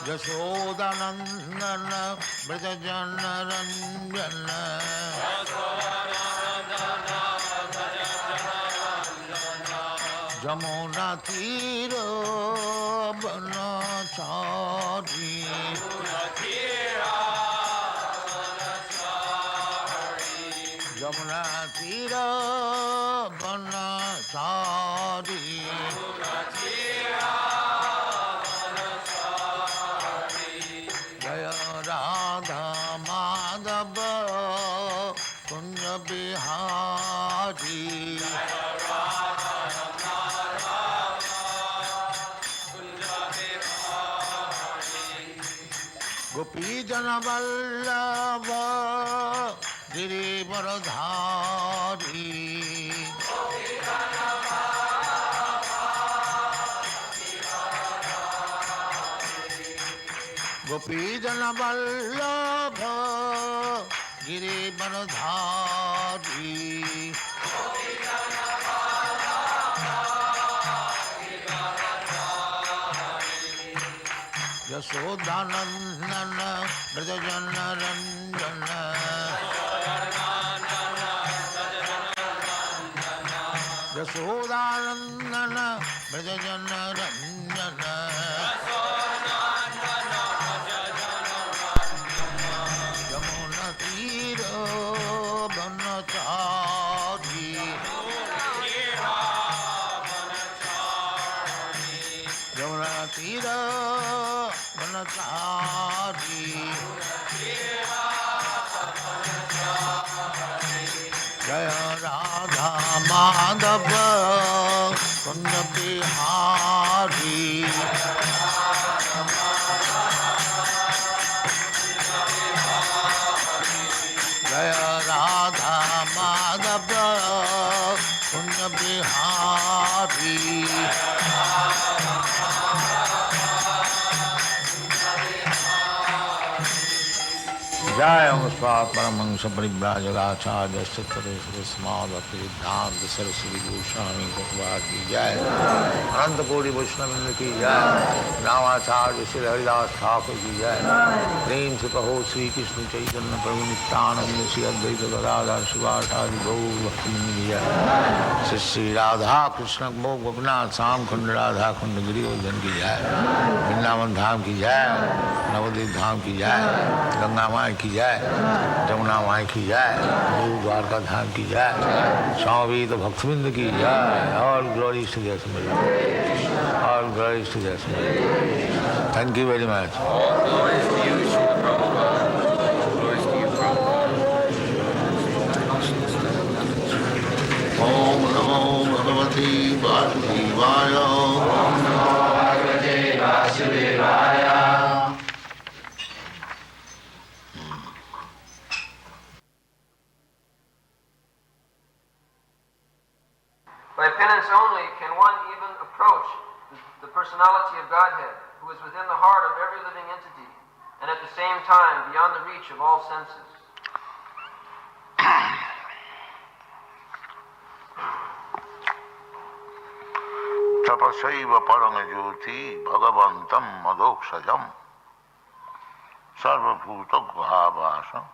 Yashodanandana Brajajana Ranjana Jamuna Tira Banachari Jamuna Tira Banachari Jaya Radha Madhava Kunja Bihari Gopi Jana Vallabha Girivaradhari Gopi Jana Vallabha Girivaradhari Yashodanandana Brajajana Ranjana Yashodanandana Brajajana Ranjana Yamuna Tira Banachari Yamuna Tira Banachari Jaya Radha Madhava Kunja Bihari Jaya Radha Madhava Kunja Bihari Jaya Muspat Paramahansa Parivrajagacharya Sattvaresvara Samadhati Siddhanta Saraswati Goswami Prabhupada ki Jai Ananta Koti Vaishnavindra ki Jai Ramacharya Shri Haridas Thakur ki Jai Prem se kaho Sri Krishna Chaitanya Prabhu Nityananda Shri Advaita Gadadhar Shivasari Gaur Bhaktivinoda ki Jai Shri Shri Radha Krishna Mokh Gopinath Sam Khund Radha Khund Giri Godhan ki Jai Vrindavan Dham ki Jai Navadvip Dham ki Jai Ganga Mai की जाए जमुना माई की जाए गुरु द्वारका धाम की जाए स्वामी तो भक्तबिंद की जाए और ग्लोरी टू जय सिमरन और ग्लोरी टू जय सिमरन थैंक यू वेरी मच ओम नमो भगवते वासुदेवाय ओम नमो भगवते वासुदेवाय By penance only can one even approach the personality of Godhead, who is within the heart of every living entity, and at the same time beyond the reach of all senses. Tapasaiva paramajyoti bhagavantam madhokshajam sarvabhuta bhavasam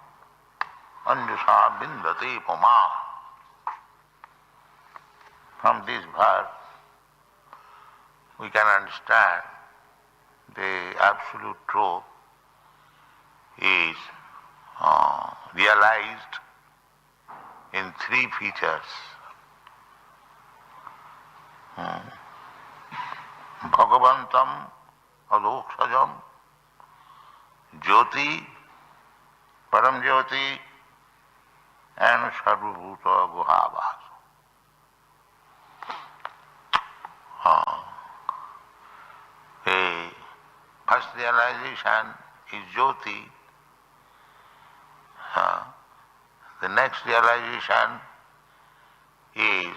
anjasa bindate pama. From this verse, we can understand the absolute truth is realized in three features. Bhagavantam adokshajam jyoti, param jyoti, and sarvabhuta guhavas. The first realization is Jyoti. The next realization is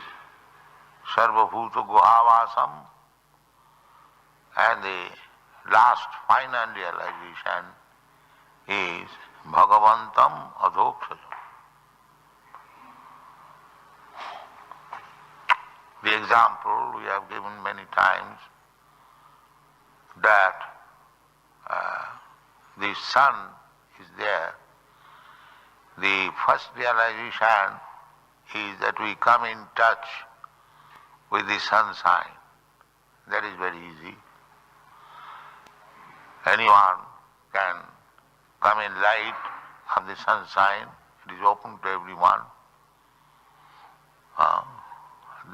Sarvabhuta Guhavasam, and the last final realization is Bhagavantam Adhokshajam. The example we have given many times that the sun is there, the first realization is that we come in touch with the sunshine. That is very easy. Anyone can come in light of the sunshine. It is open to everyone.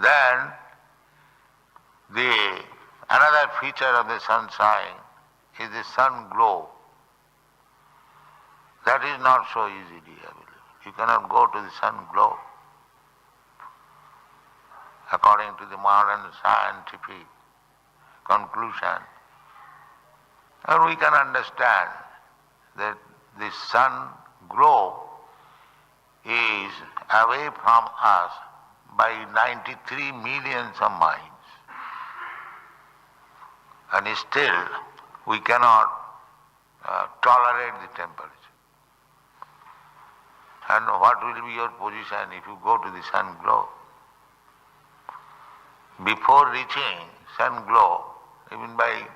Then another feature of the sunshine is the sun glow. That is not so easily available. You cannot go to the sun glow. According to the modern scientific conclusion, and we can understand that the sun glow is away from us by 93 millions of miles. And still we cannot tolerate the temperature. And what will be your position if you go to the sun glow? Before reaching sun glow, even by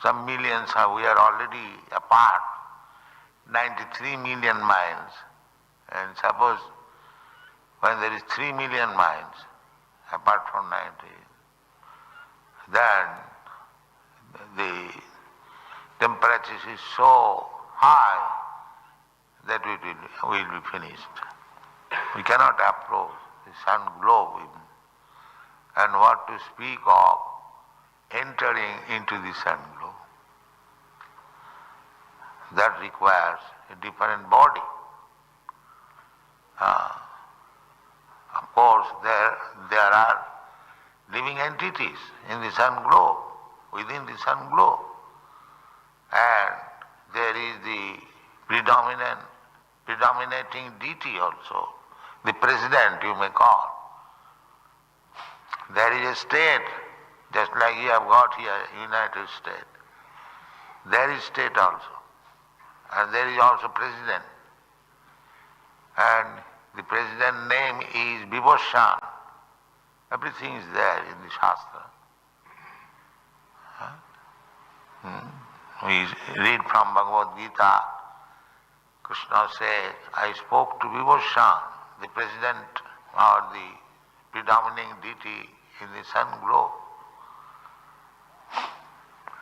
some millions, we are already apart, 93 million miles. And suppose when there is 3 million miles apart from 90, then the temperature is so high that we will be finished. We cannot approach the sun glow even. And what to speak of entering into the sun glow. That requires a different body. Of course, there are living entities in the sun glow, within the sun glow. And there is the predominating deity also, the president you may call. There is a state, just like you have got here, United States. There is state also. And there is also president. And the president name is Vibhushan. Everything is there in the Shastra. We read from Bhagavad Gita, Krishna says, I spoke to Vibhushan, the president or the predominating deity in the sun glow.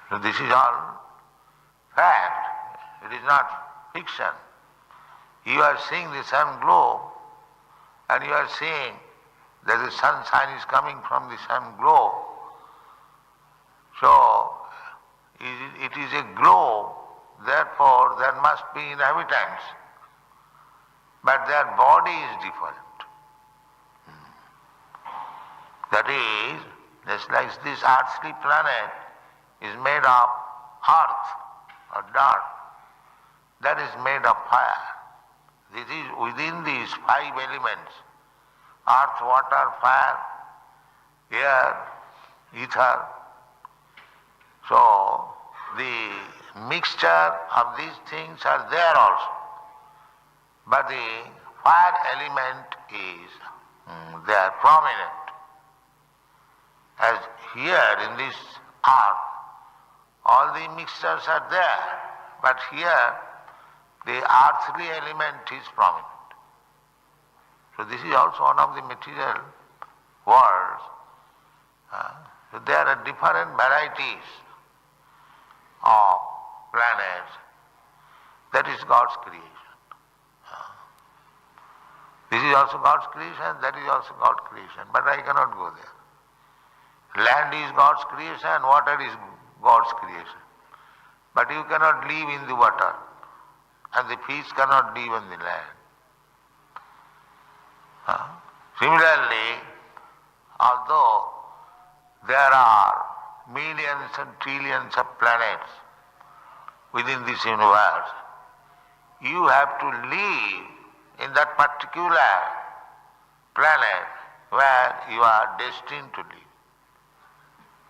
So this is all fact. It is not fiction. You are seeing the sun glow and you are seeing that the sunshine is coming from the sun glow. So it is a glow, therefore there must be inhabitants. But their body is different. That is, just like this earthly planet is made of earth or dirt, that is made of fire. This is within these 5 elements, earth, water, fire, air, ether. So the mixture of these things are there also. But the fire element is there prominent. As here in this earth, all the mixtures are there, but here the earthly element is prominent. So this is also one of the material worlds. So there are different varieties of planets. That is God's creation. This is also God's creation, that is also God's creation, but I cannot go there. Land is God's creation, water is God's creation. But you cannot live in the water, and the fish cannot live on the land. Similarly, although there are millions and trillions of planets within this universe, you have to live in that particular planet where you are destined to live.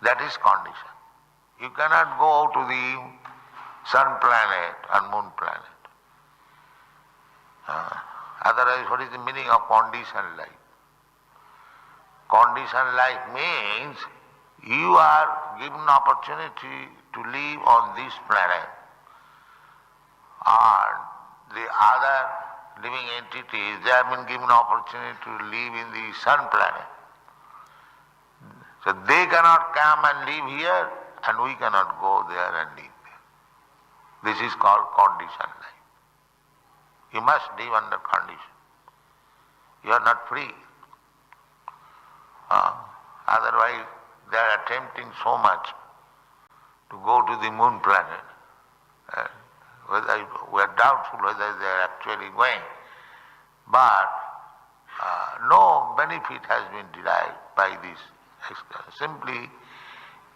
That is condition. You cannot go to the sun planet and moon planet. Otherwise, what is the meaning of conditioned life? Conditioned life means you are given opportunity to live on this planet, and the other living entities, they have been given opportunity to live in the sun planet. So they cannot come and live here, and we cannot go there and live there. This is called conditioned life. You must live under condition. You are not free. Otherwise, they are attempting so much to go to the moon planet. We are doubtful whether they are actually going. But no benefit has been derived by this. Simply,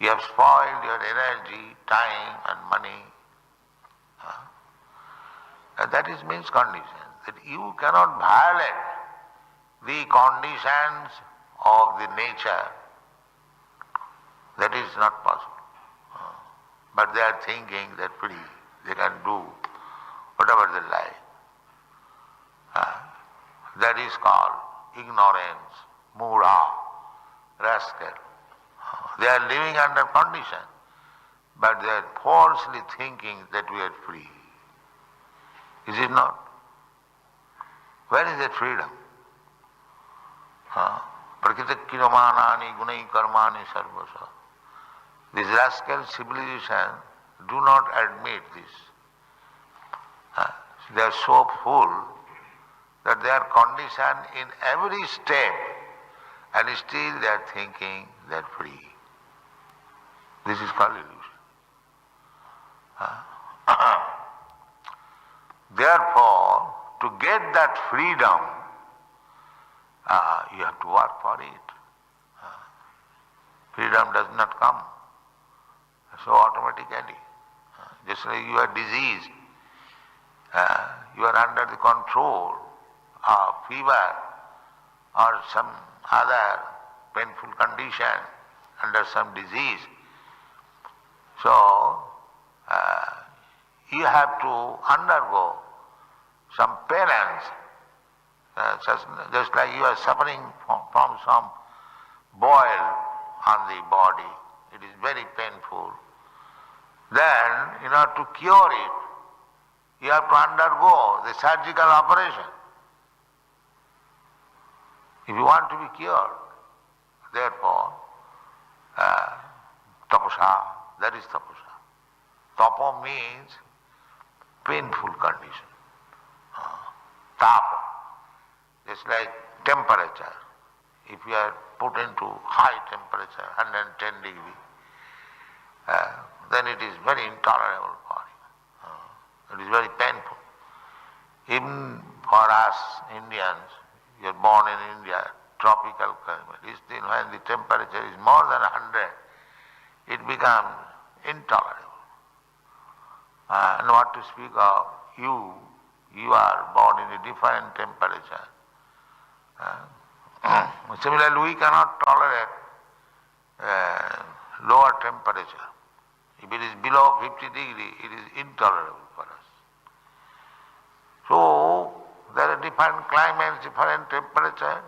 you have spoiled your energy, time and money. And that is means condition. That you cannot violate the conditions of the nature. That is not possible. But they are thinking that free, they can do whatever they like. That is called ignorance, mura, rascal. They are living under condition, but they are falsely thinking that we are free. Is it not? Where is that freedom? Prakriti kiramani gunai karmani sarvasa. These rascal civilization do not admit this. They are so full that they are conditioned in every step, and still they are thinking they are free. This is called illusion. Therefore, to get that freedom, you have to work for it. Freedom does not come so automatically. Just like you are diseased, you are under the control of fever or some other painful condition, under some disease. So, you have to undergo some penance, just like you are suffering from some boil on the body. It is very painful. Then, in order to cure it, you have to undergo the surgical operation. If you want to be cured, therefore, tapasa, that is tapasa. Tapa means painful condition. Tapa, just like temperature. If you are put into high temperature, 110 degrees, then it is very intolerable for you. It is very painful. Even for us Indians, you are born in India, tropical climate, still when the temperature is more than 100, it becomes intolerable. And what to speak of you are born in a different temperature. Similarly, we cannot tolerate lower temperature. If it is below 50 degrees, it is intolerable for us. So, there are different climates, different temperature,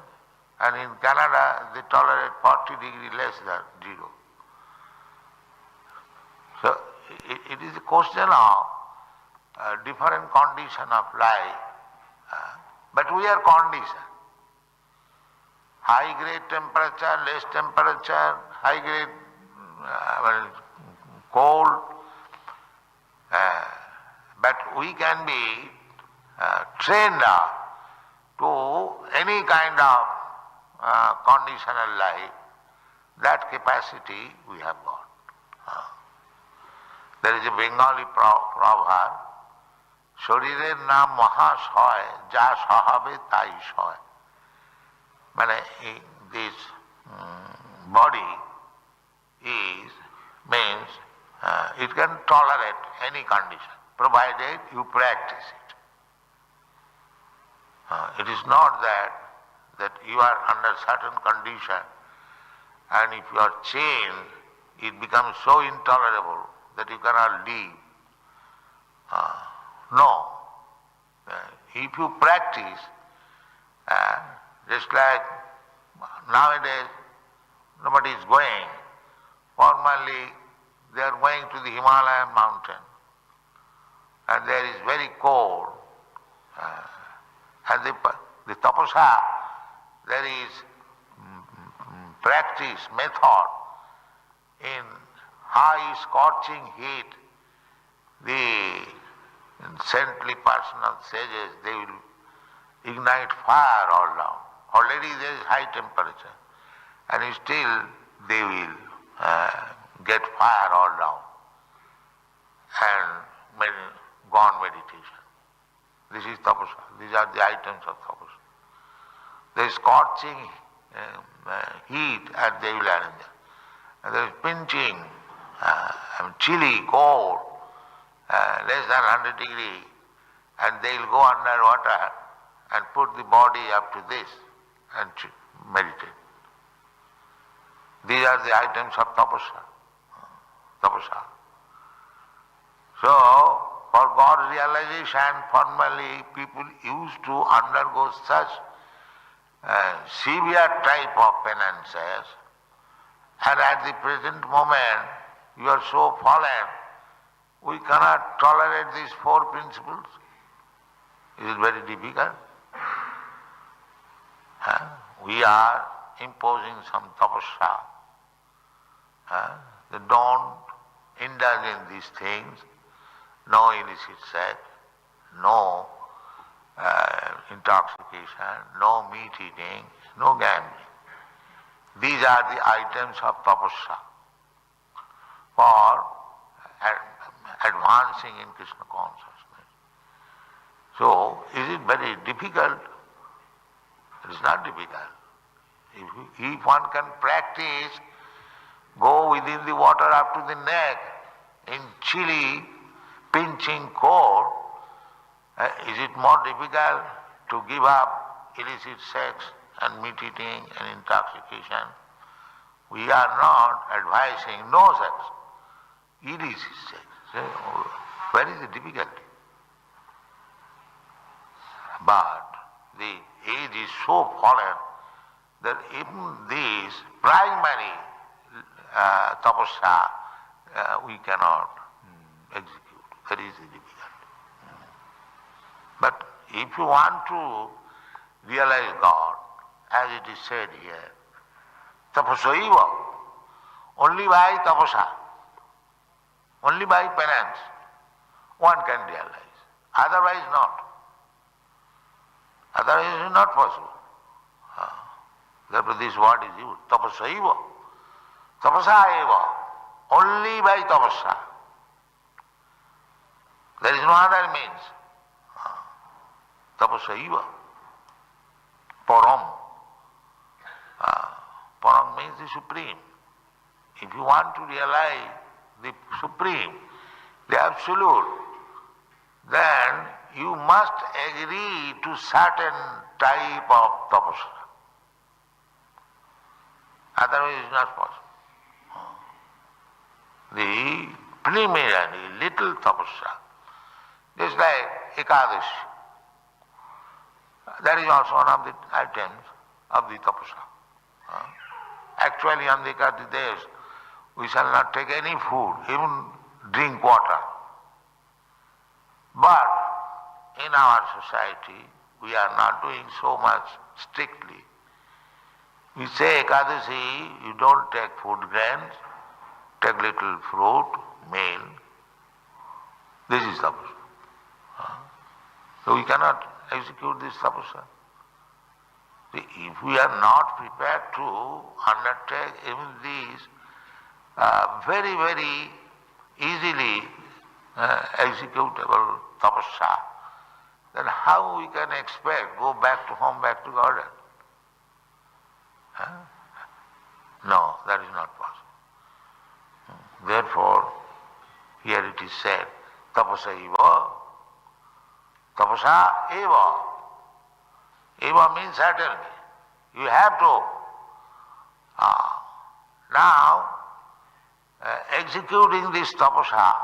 and in Canada they tolerate 40 degrees less than zero. So, it is a question of different condition of life, but we are conditioned. High grade temperature, less temperature, high grade cold, but we can be trained up to any kind of conditional life. That capacity we have got. There is a Bengali proverb, শরীরের নাম মহাশয় যা সহাবে তাই সয়. This body means it can tolerate any condition, provided you practice it. It is not that you are under certain condition, and if you are chained, it becomes so intolerable that you cannot live. No. If you practice, just like nowadays nobody is going, formerly they are going to the Himalayan mountain and there is very cold. And the tapasya, there is practice, method. In high scorching heat, the saintly personal sages, they will ignite fire all down. Already there is high temperature, and still they will get fire all down and go on meditation. This is tapasya. These are the items of tapasya. There is scorching heat, and they will arrange it. And there is pinching, chilly, cold, less than 100 degrees, and they will go under water and put the body up to this and meditate. These are the items of tapasya. So, for God's realization, formally people used to undergo such severe type of penances, and at the present moment you are so fallen, we cannot tolerate these four principles. It is very difficult. We are imposing some tapasya. They don't indulge in these things. No illicit sex, no intoxication, no meat eating, no gambling. These are the items of tapasya for advancing in Krishna consciousness. So, is it very difficult? It is not difficult. If one can practice, go within the water up to the neck in chilly, pinching cold, is it more difficult to give up illicit sex and meat eating and intoxication? We are not advising no sex, illicit sex. Where is the difficulty? But the age is so fallen that even this primary tapasya we cannot execute. That is the difficulty. But if you want to realize God, as it is said here, tapasaiva, only by tapasya, only by penance, one can realize. Otherwise not. Otherwise it is not possible. Therefore this word is used, tapasaiva, tapasaeva, only by tapasya. There is no other means. Tapasaiva, param. Param means the supreme. If you want to realize the supreme, the absolute, then you must agree to certain type of tapasya. Otherwise it is not possible. The preliminary little tapasya, just like Ekadashi, that is also one of the items of the tapasya. Actually on the Ekadashi days, we shall not take any food, even drink water. But in our society, we are not doing so much strictly. We say Ekadashi, you don't take food grains, take little fruit, meal. This is tapasya. So we cannot execute this tapasya. If we are not prepared to undertake even these very, very easily executable tapasya, then how we can expect go back to home, back to garden? No, that is not possible. Therefore, here it is said, tapasaiva, tapasa eva. Eva means certainly. You have to. Now, executing this tapasya,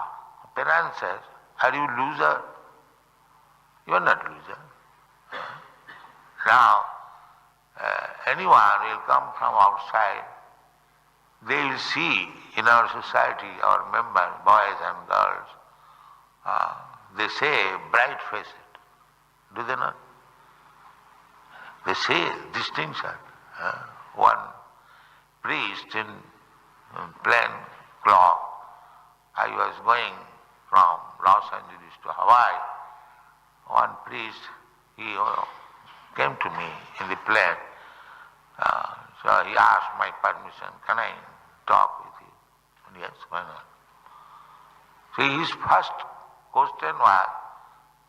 penances, are you loser? You are not loser. Now, anyone will come from outside, they will see in our society, our members, boys and girls, they say bright-faced. Do they not? They say distinction. One priest in plain cloth. I was going from Los Angeles to Hawaii. One priest, he came to me in the plane. So he asked my permission, can I talk with you? And yes, why not? So his first question was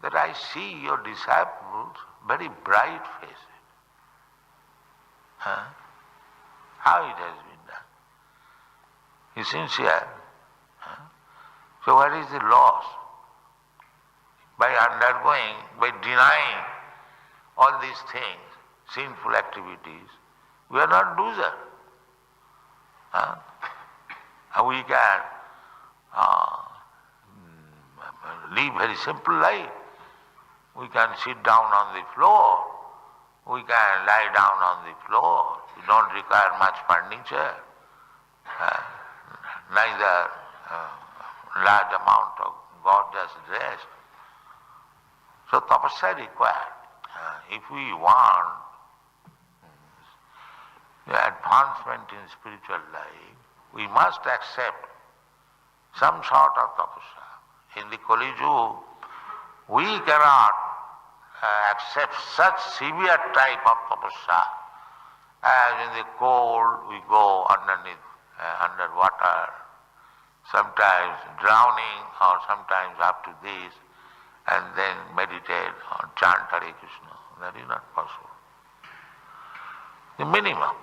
that I see your disciples very bright-faced. How it has been done? He's sincere. So what is the loss? By undergoing, by denying all these things, sinful activities, we are not losers. We can live very simple life. We can sit down on the floor. We can lie down on the floor. We don't require much furniture. Neither large amount of gorgeous dress. So tapasya required. If we want the advancement in spiritual life, we must accept some sort of tapasya. In the Kali Yuga, we cannot accept such severe type of tapasya as in the cold we go underneath, underwater, sometimes drowning or sometimes up to this, and then meditate or chant Hare Krishna. That is not possible. The minimum.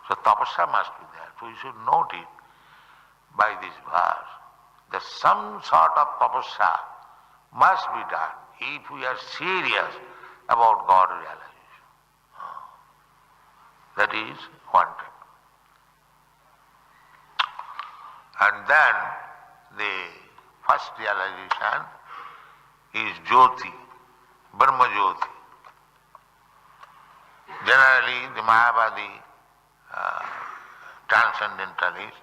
So tapasya must be there. So you should note it by this verse that some sort of tapasya must be done if we are serious about God realization. That is wanted. And then the first realization is Jyoti, Brahma Jyoti. Generally, the Mayavadi transcendentalists,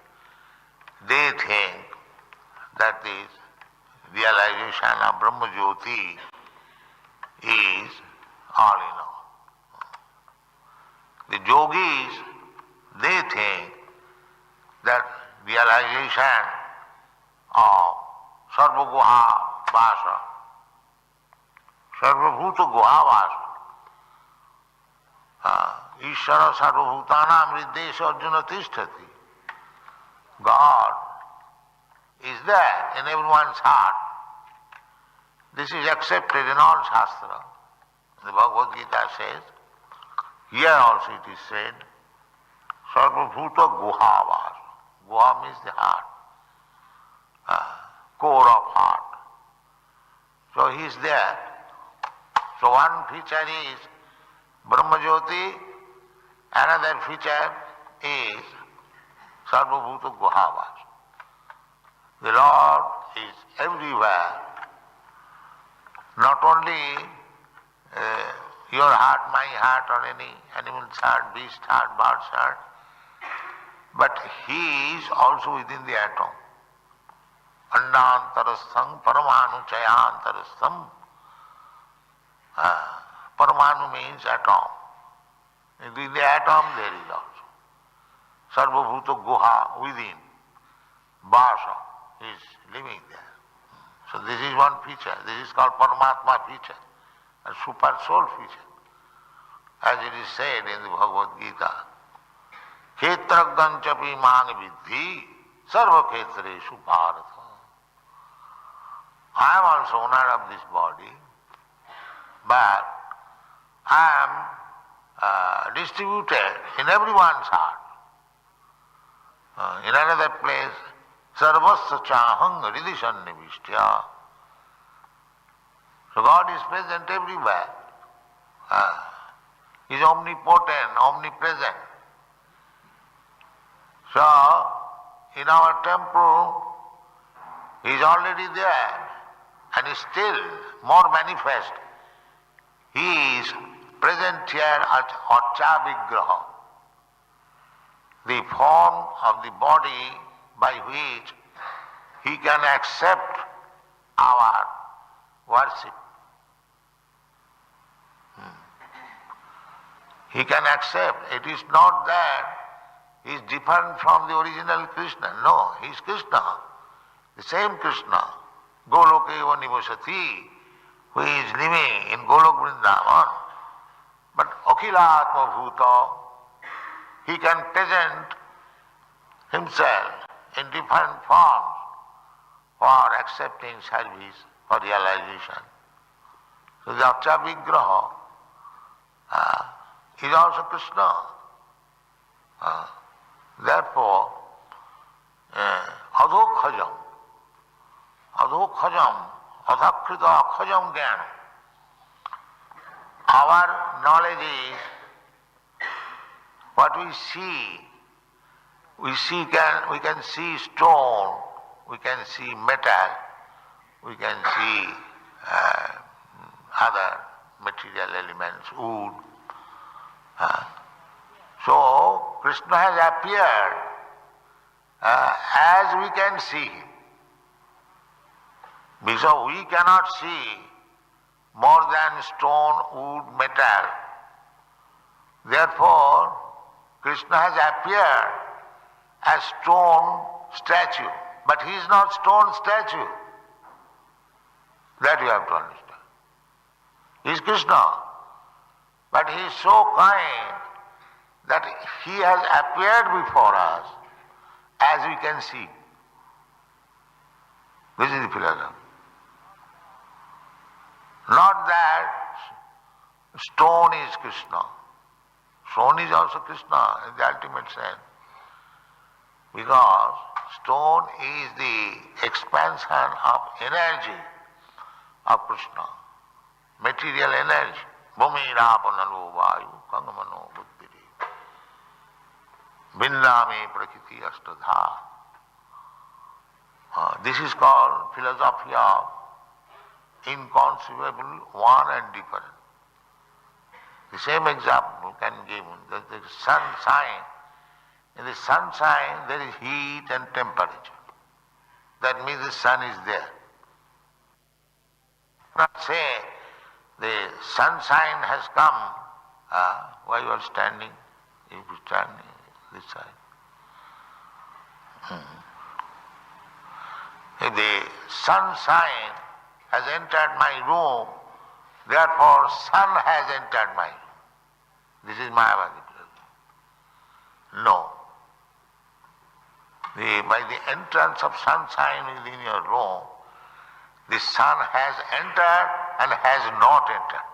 they think that this realization of Brahma Jyoti is all in all. The yogis, they think that realization of Sarva Guha Vasa, Sarva Bhuta Guha Vasa, Ishvara Sarva Bhutanam Riddesha Arjuna Tishtati. God is there in everyone's heart. This is accepted in all Shastra. The Bhagavad Gita says, here also it is said, Sarva Bhuta Guha Vasa. Guha means the heart, core of heart. So he is there. So one feature is Brahma Jyoti, another feature is Sarva Bhuta Guha Vasa. The Lord is everywhere. Not only your heart, my heart, or any animal's heart, beast heart, bird's heart, but He is also within the atom. Andantarastham paramanu chayantarastham. Paramanu means atom. Within the atom there is also. Sarva Bhuta Guha, within. Vasa is living there. So this is one feature. This is called Paramatma feature, a super soul feature. As it is said in the Bhagavad Gita, Khetraganchapi mang vidhi sarva khetreshu bharata. I am also owner of this body, but I am distributed in everyone's heart. In another place, sarvasya chahang ridishan nivistya. So God is present everywhere. He is omnipotent, omnipresent. So, in our temple, He is already there and is still more manifest. He is present here as Archa Vigraha, the form of the body by which He can accept worship. He can accept. It is not that he is different from the original Krishna. No, he is Krishna. The same Krishna. Goloke eva nivasati, who is living in Golok Vrindavan. But Akhilatma Bhuta, he can present himself in different forms for accepting service, for realization. So the Acha Vigraha is also Krishna. Therefore, adhokhajam, adhakrita akhajam jnana. Our knowledge is what we see. We can see stone, we can see metal, we can see other material elements, wood. So Krishna has appeared as we can see him. Because we cannot see more than stone, wood, metal. Therefore, Krishna has appeared as stone statue. But he is not stone statue. That you have to understand. He is Krishna. But he is so kind that he has appeared before us as we can see. This is the philosophy. Not that stone is Krishna. Stone is also Krishna in the ultimate sense. Because stone is the expansion of energy of Krishna. Material energy. Bhumi rapanalo vayu kangamano buddhiri. Vindami prakriti astadha. This is called philosophy of inconceivable, one and different. The same example can be given that the sun shine. In the sunshine there is heat and temperature. That means the sun is there. Not say the sunshine has come while you are standing, if you stand this side. If the sunshine has entered my room, therefore sun has entered my room. This is Mayapur. No. By the entrance of sunshine within your room, the sun has entered and has not entered.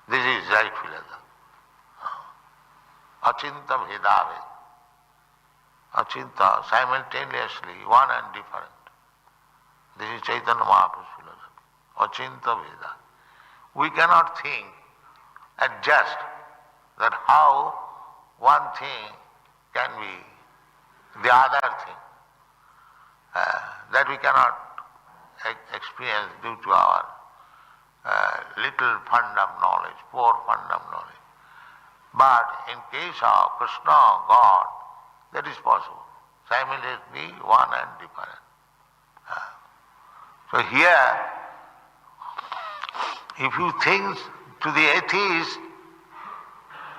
This is right philosophy. Achinta Vedaved. Achinta, simultaneously, one and different. This is Chaitanya Mahaprabhu's philosophy. Achinta Veda. We cannot think at just that how one thing can be the other thing. That we cannot experience due to our little fund of knowledge, poor fund of knowledge. But in case of Krishna, God, that is possible. Simultaneously one and different. So here, if you think to the atheist,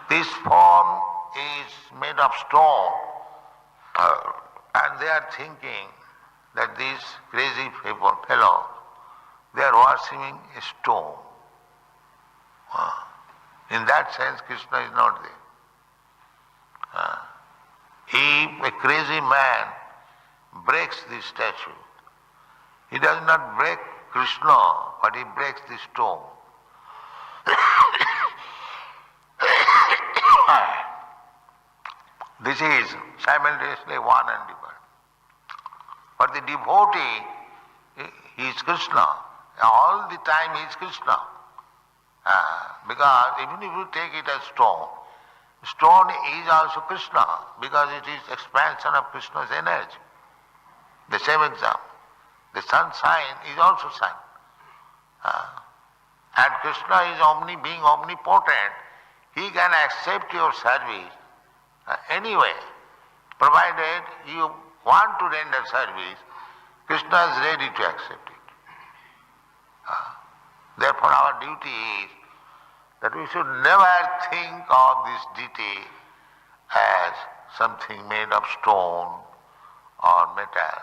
this form is made of stone, and they are thinking that these crazy fellows, they are worshipping a stone. In that sense, Krishna is not there. If a crazy man breaks this statue, he does not break Krishna, but he breaks the stone. This is simultaneously one and different. But the devotee, he is Krishna. All the time he is Krishna. Because even if you take it as stone, stone is also Krishna because it is expansion of Krishna's energy. The same example. The sunshine is also sun. And Krishna is being omnipotent. He can accept your service anyway, provided you want to render service. Krishna is ready to accept it. Therefore our duty is that we should never think of this deity as something made of stone or metal.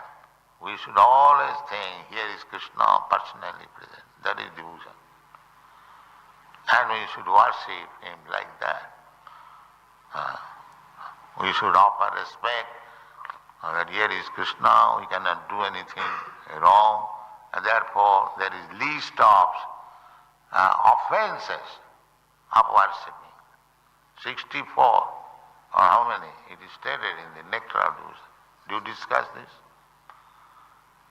We should always think, here is Krishna personally present. That is devotion. And we should worship him like that. We should offer respect that here is Krishna, we cannot do anything wrong, and therefore there is least of offenses of worshipping. 64, or how many? It is stated in the Nectar of Devotion. Do you discuss this?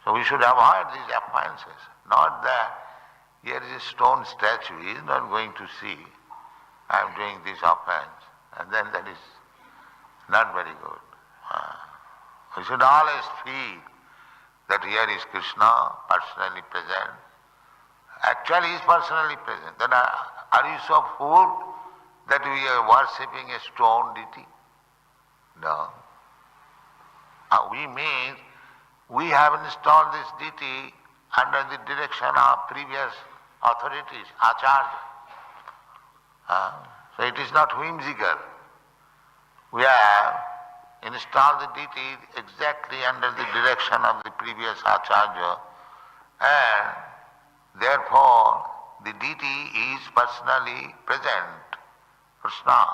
So we should avoid these offenses. Not that here is a stone statue, he is not going to see I am doing this offense, and then that is not very good. We should always feel that here is Krishna personally present. Actually he is personally present. Then are you so fool that we are worshipping a stone deity? No. We mean we have installed this deity under the direction of previous authorities, acharya. So it is not whimsical. We have installed the deity exactly under the direction of the previous acharya, and therefore the deity is personally present, Krishna,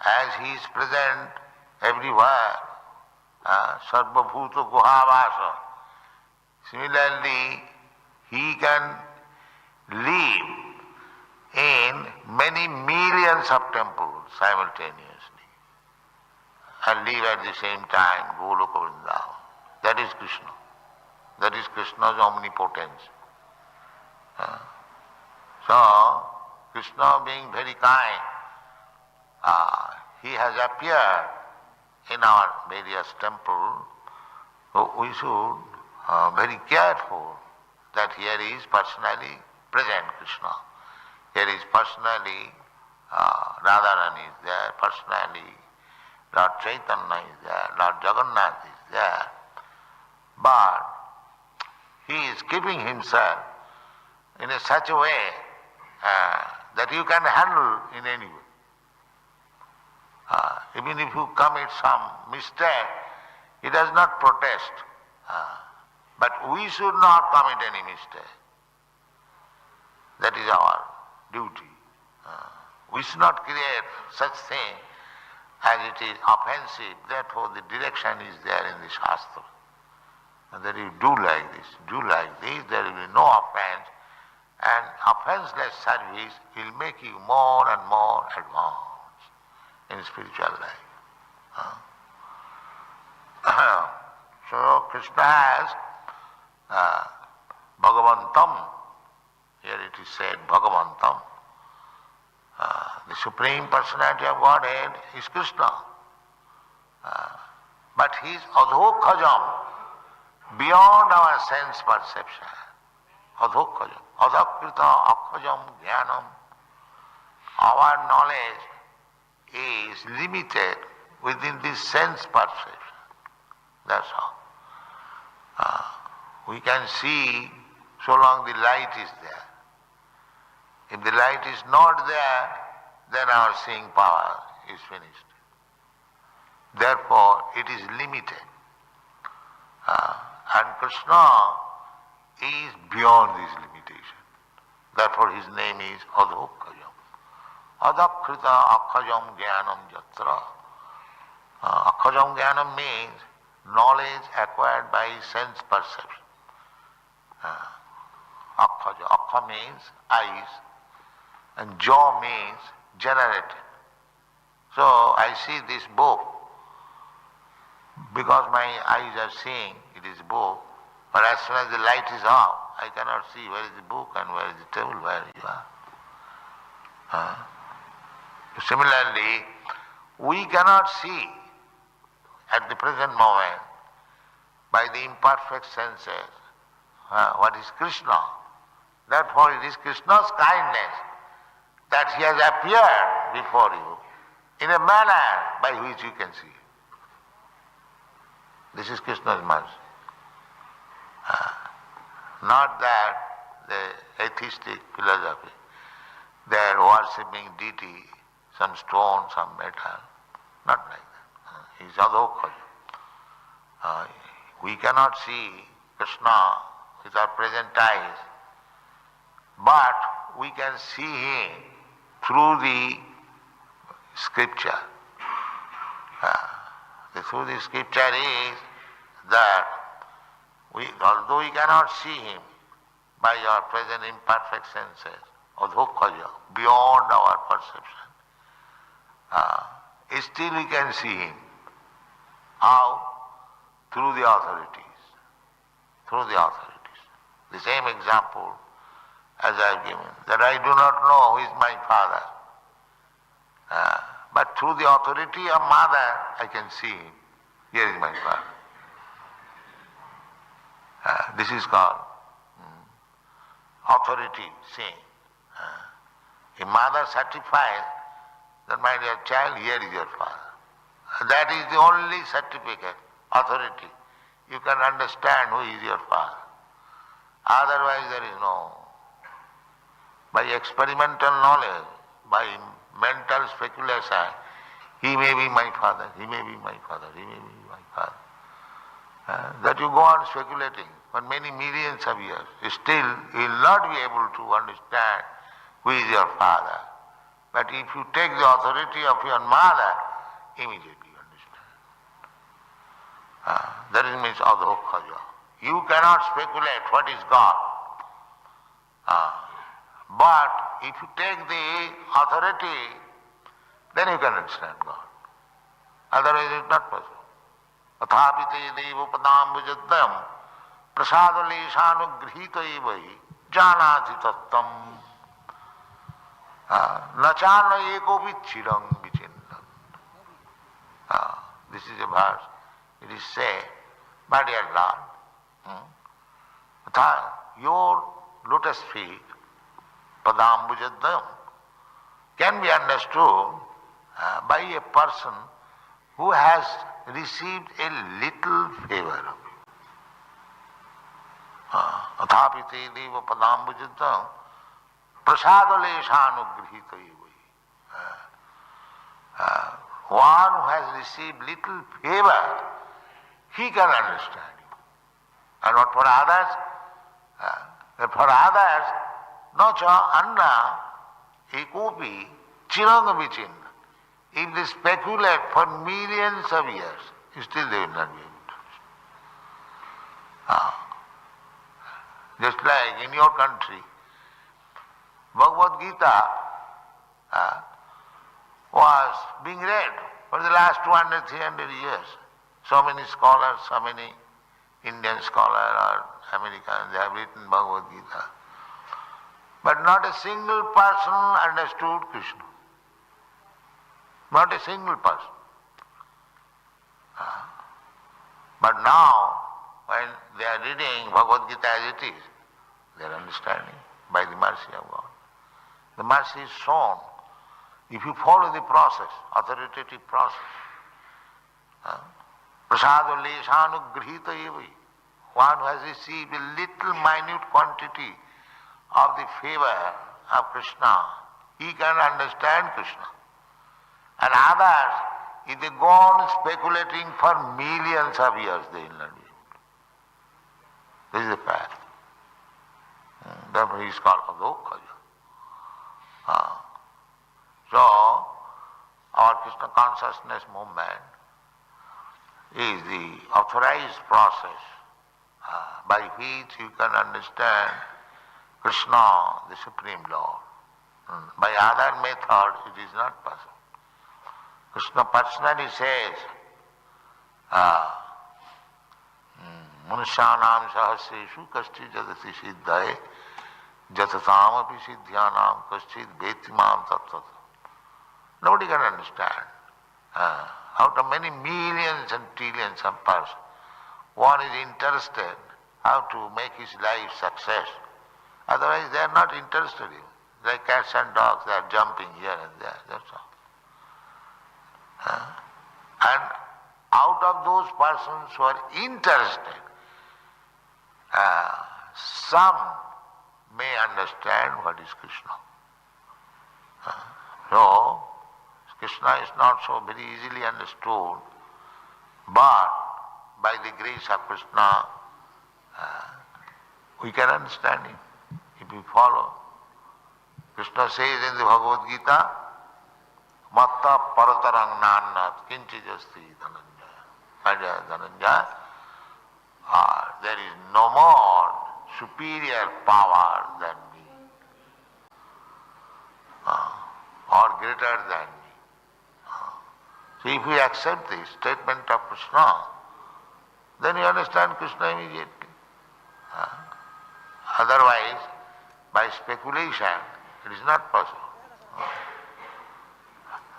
as he is present everywhere. Sarva bhuta guhavasa. Similarly, he can live in many millions of temples simultaneously and live at the same time, Goloka Vrindavan. That is Krishna. That is Krishna's omnipotence. So, Krishna being very kind, he has appeared in our various temples. So we should very careful that here is personally present Krishna. Here is personally Radharani is there, personally Lord Chaitanya is there, Lord Jagannath is there. But he is keeping himself in such a way that you can handle in any way. Even if you commit some mistake, he does not protest. But we should not commit any mistake. That is our duty. We should not create such thing as it is offensive. Therefore the direction is there in the Shastra. And that you do like this, there will be no offense. And offenseless service will make you more and more advanced in spiritual life. So Krishna has Bhagavantam. Here it is said Bhagavantam. The Supreme Personality of Godhead is Krishna. But he is adhokhajam, beyond our sense perception. Adhokhajam. Adhakrita akhajam jnanam. Our knowledge is limited within this sense perception. That's all. We can see so long the light is there. If the light is not there, then our seeing power is finished. Therefore, it is limited. And Krishna is beyond this limitation. Therefore, his name is Adhokhajam. Adhakrita akhajam jnanam yatra. Akhajam jnanam means knowledge acquired by sense perception. Akhaja. Akha means eyes, and jaw means generated. So I see this book because my eyes are seeing it is a book, but as soon as the light is off, I cannot see where is the book and where is the table, where you are. Similarly, we cannot see at the present moment by the imperfect senses what is Krishna. Therefore it is Krishna's kindness that he has appeared before you in a manner by which you can see. This is Krishna's mercy. Not that the atheistic philosophy. They are worshipping deity, some stone, some metal. Not like that. He's adhokaya. We cannot see Krishna with our present eyes, but we can see him through the scripture. Through the scripture is that although we cannot see him by our present imperfect senses, adhokaya, beyond our perception, still we can see him. How? Through the authorities. Through the authorities. The same example as I have given, that I do not know who is my father. But through the authority of mother, I can see him. Here is my father. This is called authority seeing. A mother certifies that, my dear child, here is your father. That is the only certificate, authority. You can understand who is your father. Otherwise there is no. By experimental knowledge, by mental speculation, he may be my father, he may be my father, he may be my father. That you go on speculating for many millions of years. Still you will not be able to understand who is your father. But if you take the authority of your mother, immediately you understand. That means adhokaya. You cannot speculate what is God. But if you take the authority, then you can understand God. Otherwise it is not possible. Athapite devo padambujadam prasadaleshanugrhita evahi janati tattam nachana ekopi chirang vichinnam. This is a verse. It is said, my dear Lord, your lotus feet, padambujadam, can be understood by a person who has received a little favor of you. Athapite deva padambujadam prasadaleshanugrhita evahi. One who has received little favor, he can understand you. And what for others? For others, no cha anna ekopi chiranga vichinna. If they speculate for millions of years, still they will not be able to understand. Just like in your country, Bhagavad Gita was being read for the last 200, 300 years. So many scholars, so many Indian scholars or Americans, they have written Bhagavad Gita. But not a single person understood Krishna. Not a single person. But now, when they are reading Bhagavad Gita as it is, they are understanding by the mercy of God. The mercy is shown if you follow the process, authoritative process. Prasado leshanugrhita evahi. One who has received a little minute quantity of the favor of Krishna, he can understand Krishna. And others, if they go on speculating for millions of years, they will not be able to. This is the fact. Therefore he is called adhokaya. So, our Krishna consciousness movement is the authorized process by which you can understand Krishna, the Supreme Lord. By other method, it is not possible. Krishna personally says, Manusyanam sahasreshu kashti jadati siddhaye jatatam api siddhyanam kashti vetimam tattva. Nobody can understand. Out of many millions and trillions of persons, one is interested how to make his life success. Otherwise they are not interested in. Like cats and dogs, they are jumping here and there, that's all. And out of those persons who are interested, some may understand what is Krishna. So, Krishna is not so very easily understood, but by the grace of Krishna, we can understand him if we follow. Krishna says in the Bhagavad Gita, Matta paratarang nannat kinchijasti dhananjaya. Dhananjaya, there is no more superior power than me, or greater than me. So if we accept this statement of Krishna, then you understand Krishna immediately. Otherwise, by speculation, it is not possible.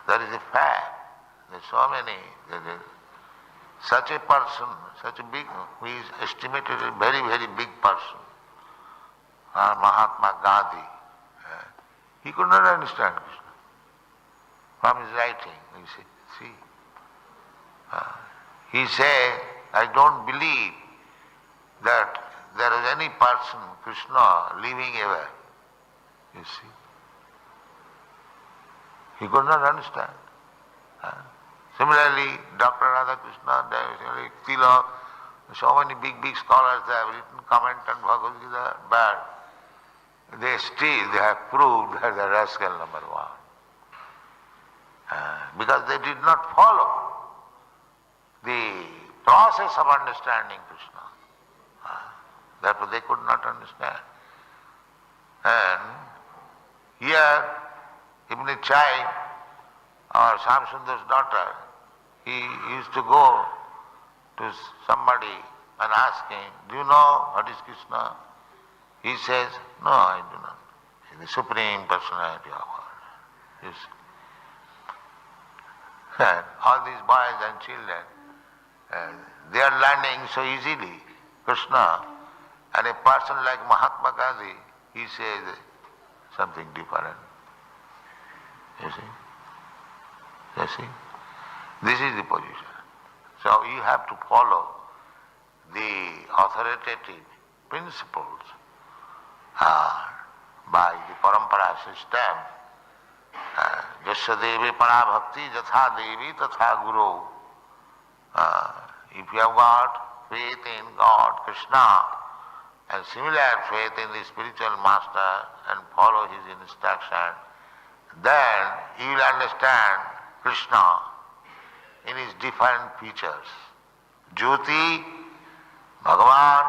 There is a fact. There are so many. Such a person, such a big, who is estimated a very, very big person, Mahatma Gandhi, he could not understand Krishna. From his writing, he said, I don't believe that there is any person, Krishna, living ever. You see. He could not understand. Similarly, Dr. Radhakrishna, Tilak, so many big, big scholars, they have written comment on Bhagavad Gita, but they have proved that they are rascal number one. Because they did not follow the process of understanding Krishna. Therefore they could not understand. And here, even a child or Shamsundar's daughter, he used to go to somebody and ask him, do you know what is Krishna? He says, no, I do not. He is the Supreme Personality of God. You see. And all these boys and children, they are learning so easily Krishna, and a person like Mahatma Gandhi, he says something different. You see? You see? This is the position. So you have to follow the authoritative principles by the parampara system. Jasya devi para bhakti jatha devi tatha guru. If you have got faith in God, Krishna, and similar faith in the spiritual master and follow his instruction, then you will understand Krishna in his different features. Jyoti, Bhagavan,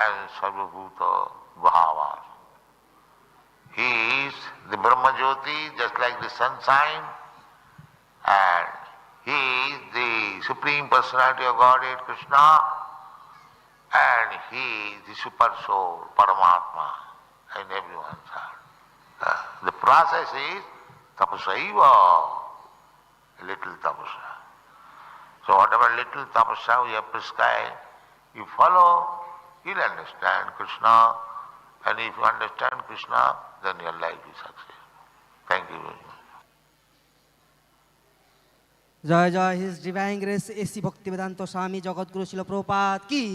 and Sarvabhuta Bhava. He is the Brahma Jyoti, just like the sunshine, and he is the Supreme Personality of Godhead, Krishna, and he is the Super Soul, Paramatma, in everyone's heart. The process is tapasaiva, little tapasa. So whatever little tapasa we have prescribed, you follow, you'll understand Krishna, and if you understand Krishna, then your life is successful. Thank you very much. जय जय his divine grace A C Bhaktivedanta Swami Jagadguru Srila Prabhupada की,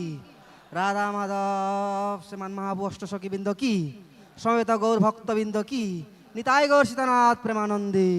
राधा माधव श्रीमान महाप्रभु अष्टसखी बिंद की, समेत गौर भक्तबिंद की, निताय गौर सीतानाथ प्रेमानंदी।